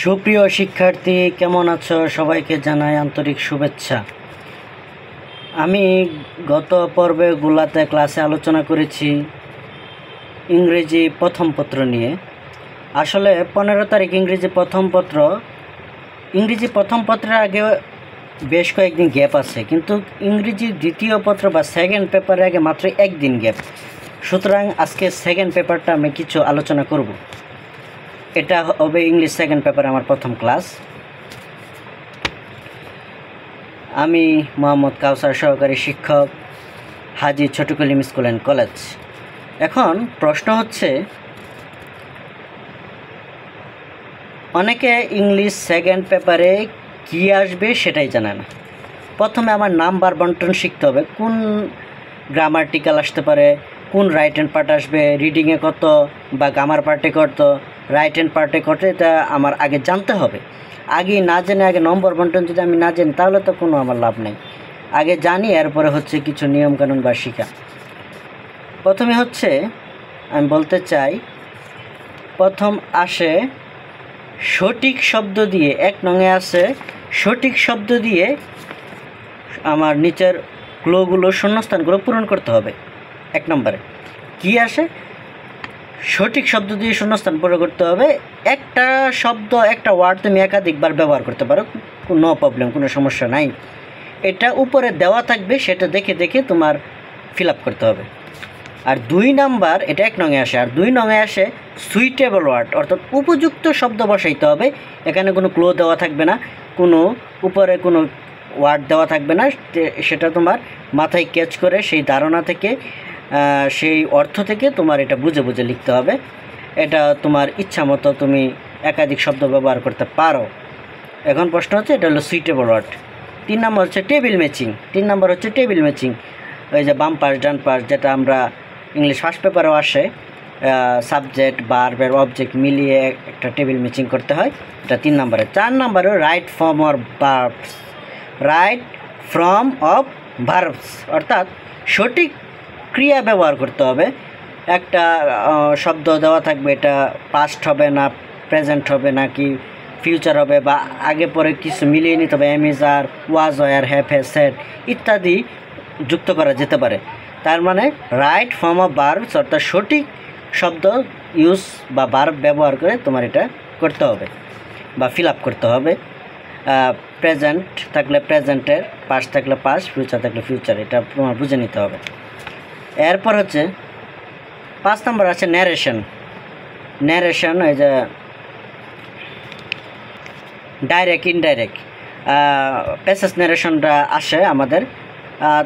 সুপ্রিয় শিক্ষার্থী, কেমন আছো? সবাইকে জানাই আন্তরিক শুভেচ্ছা। আমি গত পর্বগুলোতে ক্লাসে আলোচনা করেছি ইংরেজি প্রথম পত্র নিয়ে। আসলে 15 তারিখ ইংরেজি প্রথম পত্রের আগে বেশ কয়েকদিন গ্যাপ আছে, কিন্তু ইংরেজি দ্বিতীয় পত্র বা সেকেন্ড পেপারের আগে মাত্র একদিন গ্যাপ। সুতরাং আজকে সেকেন্ড পেপারটা আমি কিছু আলোচনা করব। এটা হবে ইংলিশ সেকেন্ড পেপার, আমার প্রথম ক্লাস। আমি মোহাম্মদ কাউসার, সহকারী শিক্ষক, হাজী ছোট কলিম স্কুল অ্যান্ড কলেজ। এখন প্রশ্ন হচ্ছে, অনেকে ইংলিশ সেকেন্ড পেপারে কী আসবে সেটাই জানে না। প্রথমে আমার নাম্বার বন্টন শিখতে হবে, কোন গ্রামাটিক্যাল আসতে পারে, কোন রাইট হ্যান্ড পার্ট আসবে, রিডিংয়ে কত বা গ্রামার পার্টে কত, রাইট হ্যান্ড পার্টে কত, এটা আমার আগে জানতে হবে। আগে না জেনে আগে নম্বর বন্টন যদি আমি না জানি, তাহলে তো কোনো আমার লাভ নেই। আগে জানি, এরপরে হচ্ছে কিছু নিয়মকানুন বা শিখা। প্রথমে হচ্ছে আমি বলতে চাই, প্রথম আসে সঠিক শব্দ দিয়ে। 1 নঙে আছে সঠিক শব্দ দিয়ে আমার নিচের ক্লুগুলো, শূন্যস্থানগুলো পূরণ করতে হবে। 1 নম্বরে কি আসে? সঠিক শব্দ দিয়ে শূন্যস্থান পূরণ করতে হবে। একটা শব্দ, একটা ওয়ার্ড তুমি একাধিকবার ব্যবহার করতে পারো, নো প্রবলেম, কোনো সমস্যা নাই। এটা উপরে দেওয়া থাকবে, সেটা দেখে দেখে তোমার ফিল আপ করতে হবে। আর 2 নাম্বার, এটা 1 নঙে আসে। আর 2 নঙে আসে সুইটেবল ওয়ার্ড, অর্থাৎ উপযুক্ত শব্দ বসাইতে হবে। এখানে কোনো ক্লো দেওয়া থাকবে না, কোনো উপরে কোনো ওয়ার্ড দেওয়া থাকবে না। সেটা তোমার মাথায় ক্যাচ করে সেই ধারণা থেকে, সেই অর্থ থেকে তোমার এটা বুঝে বুঝে লিখতে হবে। এটা তোমার ইচ্ছা মতো তুমি একাধিক শব্দ ব্যবহার করতে পারো। এখন প্রশ্ন হচ্ছে, এটা হলো সুইটেবল ওয়ার্ড। 3 নম্বর হচ্ছে টেবিল ম্যাচিং। 3 নম্বর হচ্ছে টেবিল ম্যাচিং, ওই যে বাম পাশ ডান পাশ, যেটা আমরা ইংলিশ ফার্স্ট পেপারেও আসে, সাবজেক্ট ভার্ব অবজেক্ট মিলিয়ে একটা টেবিল ম্যাচিং করতে হয়। এটা 3 নম্বরে। 4 নম্বরে right form of verbs. Right form of verbs অর্থাৎ সঠিক ক্রিয়া ব্যবহার করতে হবে। একটা শব্দ দেওয়া থাকবে, এটা পাস্ট হবে না প্রেজেন্ট হবে নাকি ফিউচার হবে, বা আগে পরে কিছু মিলিয়ে নিতে হবে। Am is, are, was, were, have, has, said ইত্যাদি যুক্ত করা যেতে পারে। তার মানে রাইট ফর্ম অফ ভার্বস অর্থাৎ সঠিক শব্দ ইউজ বা ভার্ব ব্যবহার করে তোমার এটা করতে হবে বা ফিল আপ করতে হবে। প্রেজেন্ট থাকলে প্রেজেন্টের, পাস্ট থাকলে পাস্ট, ফিউচার থাকলে ফিউচার, এটা তোমার বুঝে নিতে হবে। এরপর হচ্ছে 5 নম্বর আছে ন্যারেশন। ন্যারেশন, এই যে ডাইরেক্ট ইনডাইরেক্ট প্যাসেজ ন্যারেশনটা আসে আমাদের।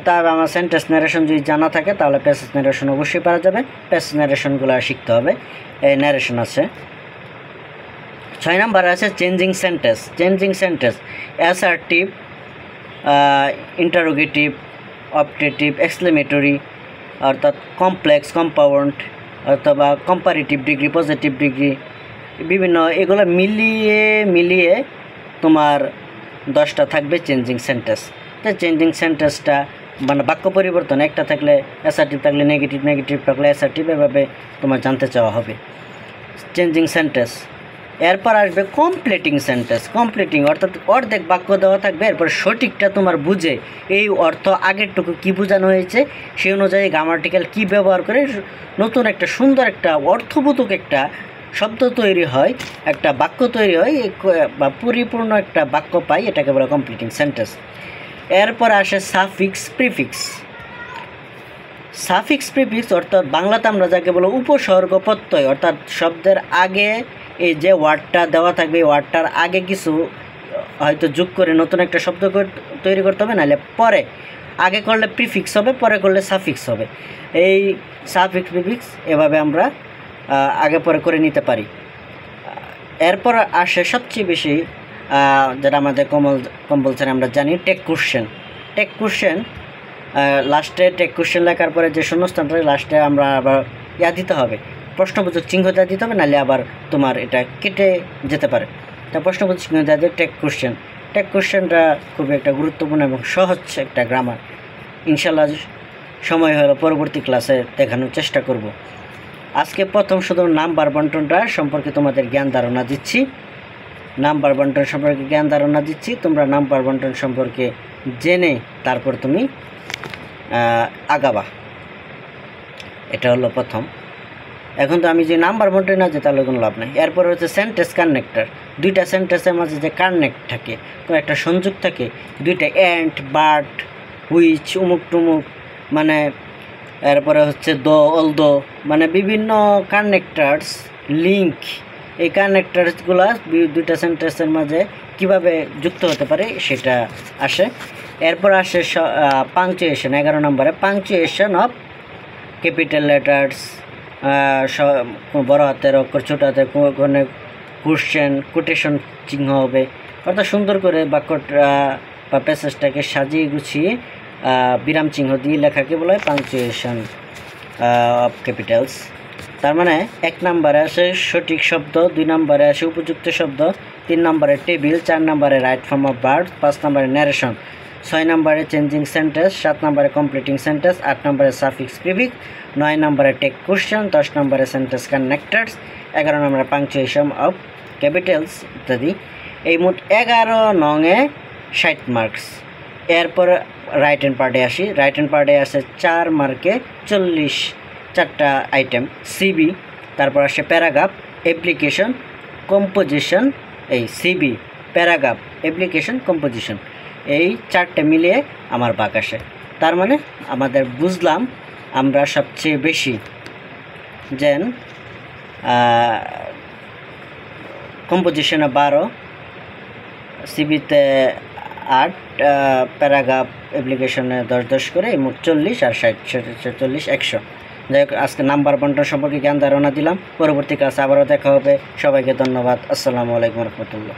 তার আমার সেন্টেন্স ন্যারেশন যদি জানা থাকে, তাহলে প্যাসেজ ন্যারেশন অবশ্যই পারা যাবে। প্যাসেজ ন্যারেশনগুলো শিখতে হবে। এই ন্যারেশন আছে। 6 নম্বর আছে changing sentence. Changing sentence assertive, interrogative, optative, exclamatory, অর্থাৎ কমপ্লেক্স, কম্পাউন্ড, অথবা কম্পারেটিভ ডিগ্রি, পজিটিভ ডিগ্রি, বিভিন্ন এগুলো মিলিয়ে তোমার 10টা থাকবে চেঞ্জিং সেন্টেন্স। তো চেঞ্জিং সেন্টেন্সটা মানে বাক্য পরিবর্তন, একটা থাকলে অ্যাসার্টিভ, থাকলে নেগেটিভ, নেগেটিভ থাকলে অ্যাসার্টিভ, এভাবে তোমার জানতে চাওয়া হবে চেঞ্জিং সেন্টেন্স। এরপর আসবে কমপ্লিটিং সেন্টেন্স। কমপ্লিটিং অর্থাৎ অর্ধেক বাক্য দেওয়া থাকবে, এরপর সঠিকটা তোমার বুঝে এই অর্থ আগেরটুকু কী বোঝানো হয়েছে সেই অনুযায়ী গ্রামাটিক্যাল কী ব্যবহার করে নতুন একটা সুন্দর একটা অর্থবোধক একটা শব্দ তৈরি হয়, একটা বাক্য তৈরি হয় বা পরিপূর্ণ একটা বাক্য পাই, এটাকে বলে কমপ্লিটিং সেন্টেন্স। এরপর আসে সাফিক্স, প্রিফিক্স। সাফিক্স প্রিফিক্স অর্থাৎ বাংলাতে আমরা যাকে বলো উপসর্গ প্রত্যয়, অর্থাৎ শব্দের আগে এই যে ওয়ার্ডটা দেওয়া থাকবে, এই ওয়ার্ডটার আগে কিছু হয়তো যোগ করে নতুন একটা শব্দ তৈরি করতে হবে, নাহলে পরে। আগে করলে প্রিফিক্স হবে, পরে করলে সাফিক্স হবে। এই সাফিক্স প্রিফিক্স এভাবে আমরা আগে পরে করে নিতে পারি। এরপর আসে সবচেয়ে বেশি, যেটা আমাদের কম্পালসারি আমরা জানি, টেক কোশ্চেন। টেক কোশ্চেন লাস্টে, টেক কোশ্চেন লেখার পরে যে শূন্যস্থানটা লাস্টে আমরা আবার দিতে হবে, প্রশ্নবোধক চিহ্ন দিতে হবে, নাহলে আবার তোমার এটা কেটে যেতে পারে। তা প্রশ্নবোধক চিহ্ন দিয়ে টেক কোশ্চেন। টেক কোশ্চেনটা খুবই একটা গুরুত্বপূর্ণ এবং সহজ একটা গ্রামার। ইনশাল্লাহ সময় হলো পরবর্তী ক্লাসে দেখানোর চেষ্টা করব। আজকে প্রথম শুধু নাম্বার বন্টনটা সম্পর্কে তোমাদের জ্ঞান ধারণা দিচ্ছি। নাম্বার বন্টন সম্পর্কে জ্ঞান ধারণা দিচ্ছি, তোমরা নাম্বার বন্টন সম্পর্কে জেনে তারপর তুমি আগাবা। এটা হলো প্রথম। এখন তো আমি যে নাম্বার বন্টন না যে তাহলে কোনো লাভ নেই। এরপর হচ্ছে সেন্টেন্স কানেক্টর, দুইটা সেন্টেন্সের মাঝে যে কানেক্ট থাকে, কোনো একটা সংযোগ থাকে, দুইটা এন্ড, বাট, হুইচ, উমুক টুমুক, মানে এরপরে হচ্ছে অলদো, মানে বিভিন্ন কানেক্টার্স, লিঙ্ক, এই কানেক্টার্সগুলো দুইটা সেন্টেন্সের মাঝে কিভাবে যুক্ত হতে পারে সেটা আসে। এরপর আসে পাংচুয়েশন, 11 নম্বরে পাংচুয়েশন অফ ক্যাপিটাল লেটার্স, বড় হাতের অক্ষর, ছোটো হাতের কোনো কোশ্চেন, কোটেশন চিহ্ন হবে, অর্থাৎ সুন্দর করে বাক্যটা বা প্যাসেজটাকে সাজিয়ে গুছিয়ে বিরাম চিহ্ন দিয়ে লেখাকে বলা হয় পাংচুয়েশন অফ ক্যাপিটালস। তার মানে 1 নম্বরে আসে সঠিক শব্দ, 2 নম্বরে আসে উপযুক্ত শব্দ, 3 নম্বরে টেবিল, 4 নম্বরে রাইট ফর্ম অফ ভার্ব, 5 নম্বরে ন্যারেশন, 6 নম্বরে চেঞ্জিং সেন্টেন্স, 7 নম্বরে কমপ্লিটিং সেন্টেন্স, 8 নম্বরে সাফিক্স প্রিফিক্স, 9 নম্বরে টেক কোশ্চেন, 10 নম্বরে সেন্টেন্স কানেক্টার্স, 11 নম্বরে পাংচুয়েশন অফ ক্যাপিটালস ইত্যাদি। এই মোট 11 নংয়ে 60 মার্কস। এরপর রাইট হ্যান্ড পার্টে আসি। রাইট হ্যান্ড পার্টে আসে 4 মার্কে 4টা আইটেম, সিবি, তারপর আসে প্যারাগ্রাফ, অ্যাপ্লিকেশন, কম্পোজিশন, এই সিবি, প্যারাগ্রাফ, অ্যাপ্লিকেশন, কম্পোজিশন, এই 4টে মিলিয়ে আমার ভাগ আসে। তার মানে আমাদের বুঝলাম আমরা সবচেয়ে বেশি যেন কম্পোজিশনে 12, সিবিতে 8, প্যারাগ্রাফ অ্যাপ্লিকেশনে 10 করে মোট 40, আর 60, 40, 100। যাই হোক, আজকে নাম্বার বন্টন সম্পর্কে জ্ঞান ধারণা দিলাম। পরবর্তী ক্লাসে আবারও দেখা হবে। সবাইকে ধন্যবাদ। আসসালামু আলাইকুম রহমতুল্লাহ।